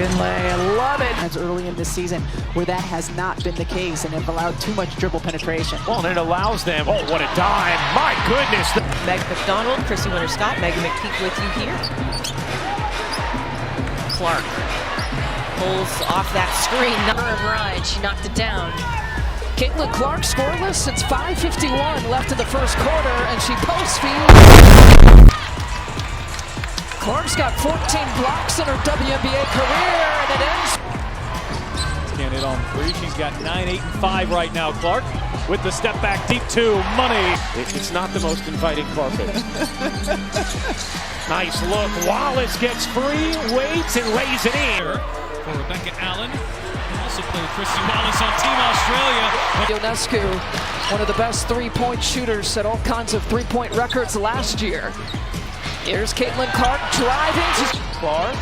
Finlay, I love it. That's early in this season where that has not been the case and have allowed too much dribble penetration. Well, and it allows them, oh, what a dime. My goodness. Meg McDonald, Chrissy Winter-Scott, Megan McPeak with you here. Clark pulls off that screen. Number of ride, she knocked it down. Caitlin Clark scoreless since 5:51 left in the first quarter, and she post feed. Clark's got 14 blocks in her WNBA career, and it ends. Can't hit on three. She's got 9, 8, and 5 right now. Clark with the step back deep two. Money. It's not the most inviting carpet. Nice look. Wallace gets free, waits, and lays it in. For Rebecca Allen. Also played Christy Wallace on Team Australia. Ionescu, one of the best three-point shooters, set all kinds of three-point records last year. Here's Caitlin Clark driving. Clark.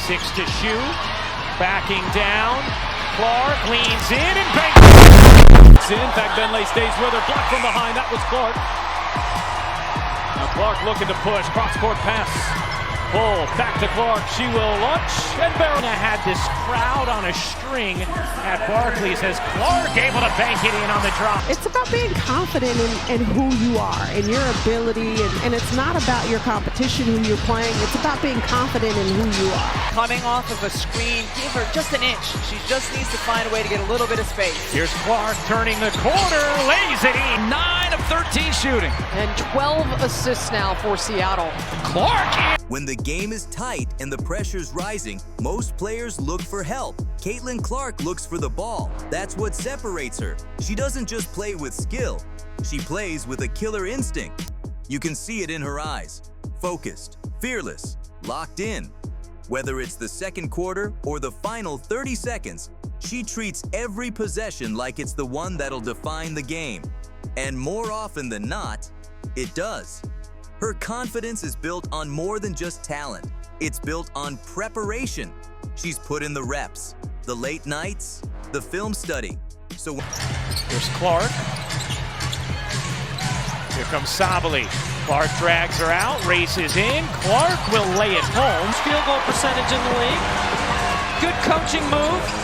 6 to shoot. Backing down. Clark leans in and bangs. In fact, Benley stays with her. Blocked from behind. That was Clark. Now Clark looking to push. Cross-court pass. Pull back to Clark. She will launch. And Barron had this crowd on a string at Barclays as Clark able to bank it in on the drop. It's about being confident in who you are and your ability, and it's not about your competition, who you're playing. It's about being confident in who you are. Coming off of a screen, give her just an inch. She just needs to find a way to get a little bit of space. Here's Clark turning the corner, lays it in. 9 of 13 shooting. And 12 assists now for Seattle. Clark. When the game is tight and the pressure's rising, most players look for help. Caitlin Clark looks for the ball. That's what separates her. She doesn't just play with skill. She plays with a killer instinct. You can see it in her eyes. Focused, fearless, locked in. Whether it's the second quarter or the final 30 seconds, she treats every possession like it's the one that'll define the game. And more often than not, it does. Her confidence is built on more than just talent. It's built on preparation. She's put in the reps, the late nights, the film study. So here's Clark. Here comes Sabali. Clark drags her out, races in. Clark will lay it home. Field goal percentage in the league. Good coaching move.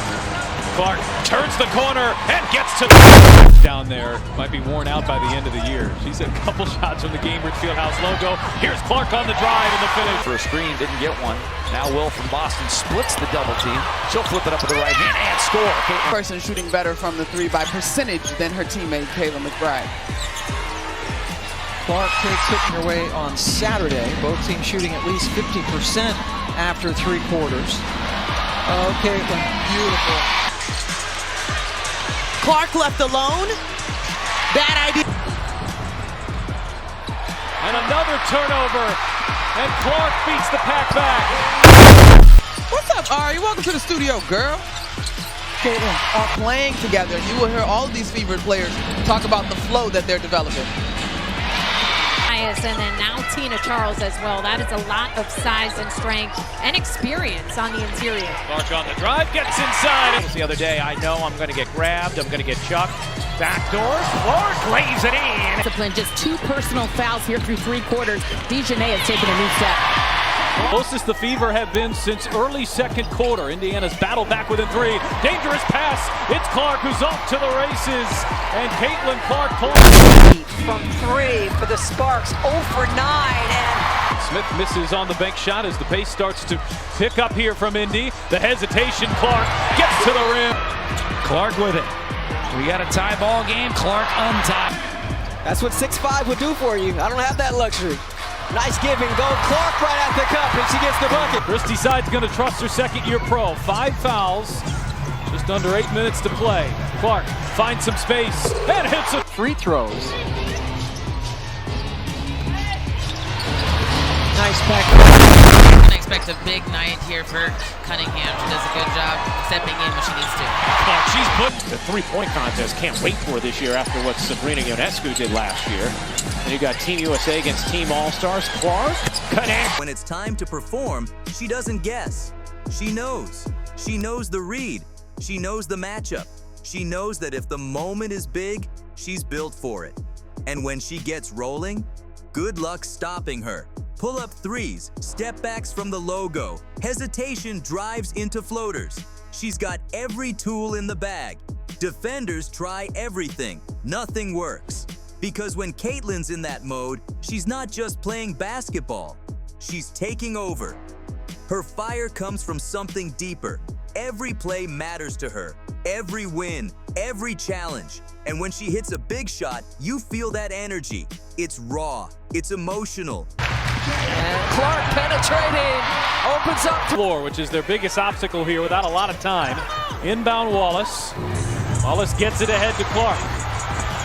Clark turns the corner and gets to the down there. Might be worn out by the end of the year. She's had a couple shots from the Gainbridge Fieldhouse logo. Here's Clark on the drive and the finish. For a screen, didn't get one. Now Will from Boston splits the double team. She'll flip it up with the right hand and score. Person shooting better from the three by percentage than her teammate Kayla McBride. Clark takes hitting her way on Saturday. Both teams shooting at least 50% after 3 quarters. Oh, Caitlin, beautiful. Clark left alone. Bad idea. And another turnover. And Clark beats the pack back. What's up, Ari? Welcome to the studio, girl. Caitlin are playing together. You will hear all of these favorite players talk about the flow that they're developing. And then now Tina Charles as well. That is a lot of size and strength and experience on the interior. Clark on the drive, gets inside. The other day, I know I'm going to get grabbed, I'm going to get chucked. Backdoor, Clark lays it in. Discipline, just 2 personal fouls here through 3 quarters. Dejanay has taken a new step. Closest the Fever have been since early second quarter. Indiana's battle back within 3. Dangerous pass. It's Clark who's off to the races. And Caitlin Clark pulls From 3 for the Sparks, 0 for 9. And Smith misses on the bank shot as the pace starts to pick up here from Indy. The hesitation, Clark gets to the rim. Clark with it. We got a tie ball game. Clark untied. That's what 6'5" would do for you. I don't have that luxury. Nice give and go. Clark right at the cup, and she gets the bucket. Christy Side's going to trust her second-year pro. 5 fouls, just under 8 minutes to play. Clark finds some space and hits it. Free throws. nice back. I expect a big night here for Cunningham. She does a good job stepping in when she needs to. Clark, she's put the three-point contest. Can't wait for this year after what Sabrina Ionescu did last year. And you got Team USA against Team All-Stars. Clark, connect. When it's time to perform, she doesn't guess. She knows. She knows the read. She knows the matchup. She knows that if the moment is big, she's built for it. And when she gets rolling, good luck stopping her. pull-up threes, step-backs from the logo, hesitation drives into floaters. She's got every tool in the bag. Defenders try everything. Nothing works. Because when Caitlin's in that mode, she's not just playing basketball. She's taking over. Her fire comes from something deeper. Every play matters to her. Every win, every challenge. And when she hits a big shot, you feel that energy. It's raw. It's emotional. And Clark penetrating, opens up floor, which is their biggest obstacle here without a lot of time. Inbound Wallace. Wallace gets it ahead to Clark.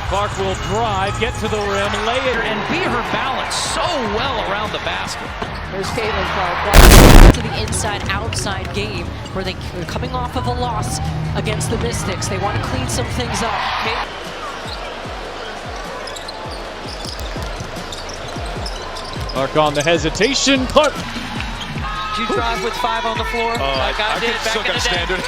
Clark will drive, get to the rim, lay it, and be her balance so well around the basket. Here's Caitlin Clark. To the inside-outside game where they're coming off of a loss against the Mystics. They want to clean some things up. Clark on the hesitation. Clark. Did you drive with 5 on the floor? Like I did back in the standard.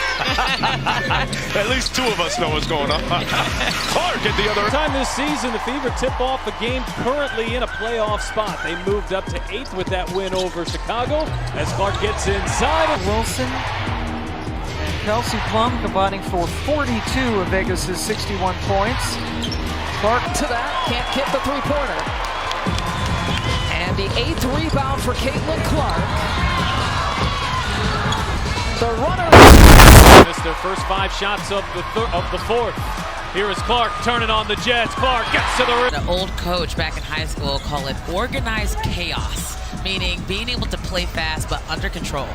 At least 2 of us know what's going on. Clark at the other time this season, the Fever tip off a game currently in a playoff spot. They moved up to 8th with that win over Chicago as Clark gets inside. Wilson and Kelsey Plum combining for 42 of Vegas's 61 points. Clark to that, can't get the three-pointer. And the 8th rebound for Caitlin Clark. The runner missed their first 5 shots of the fourth. Here is Clark turning on the Jets. Clark gets to the rim. An old coach back in high school called it organized chaos, meaning being able to play fast but under control.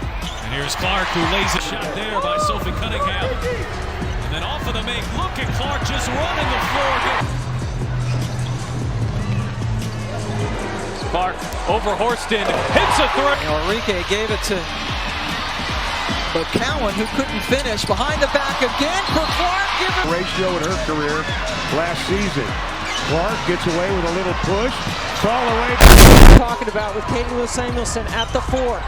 And here's Clark who lays a shot there by Sophie Cunningham. And then off of the make. Look at Clark just running the floor. Clark over Horston, hits a three. Enrique gave it to Cowan, who couldn't finish. Behind the back again for Clark. ratio in her career last season. Clark gets away with a little push. Fall away. Talking about with Caitlin Samuelson at the 4.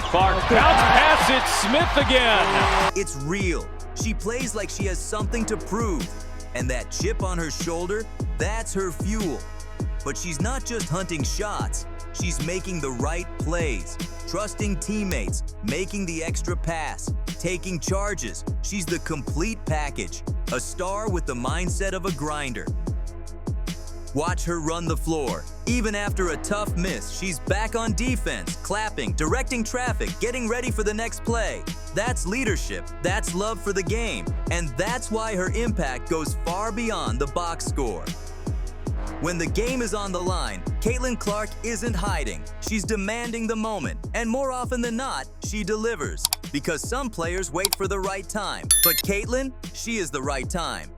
Clark bounce pass it. Smith again. It's real. She plays like she has something to prove. And that chip on her shoulder, that's her fuel. But she's not just hunting shots, she's making the right plays, trusting teammates, making the extra pass, taking charges. She's the complete package, a star with the mindset of a grinder. Watch her run the floor. Even after a tough miss, she's back on defense, clapping, directing traffic, getting ready for the next play. That's leadership, that's love for the game, and that's why her impact goes far beyond the box score. When the game is on the line, Caitlin Clark isn't hiding. She's demanding the moment, and more often than not, she delivers. Because some players wait for the right time, but Caitlin, she is the right time.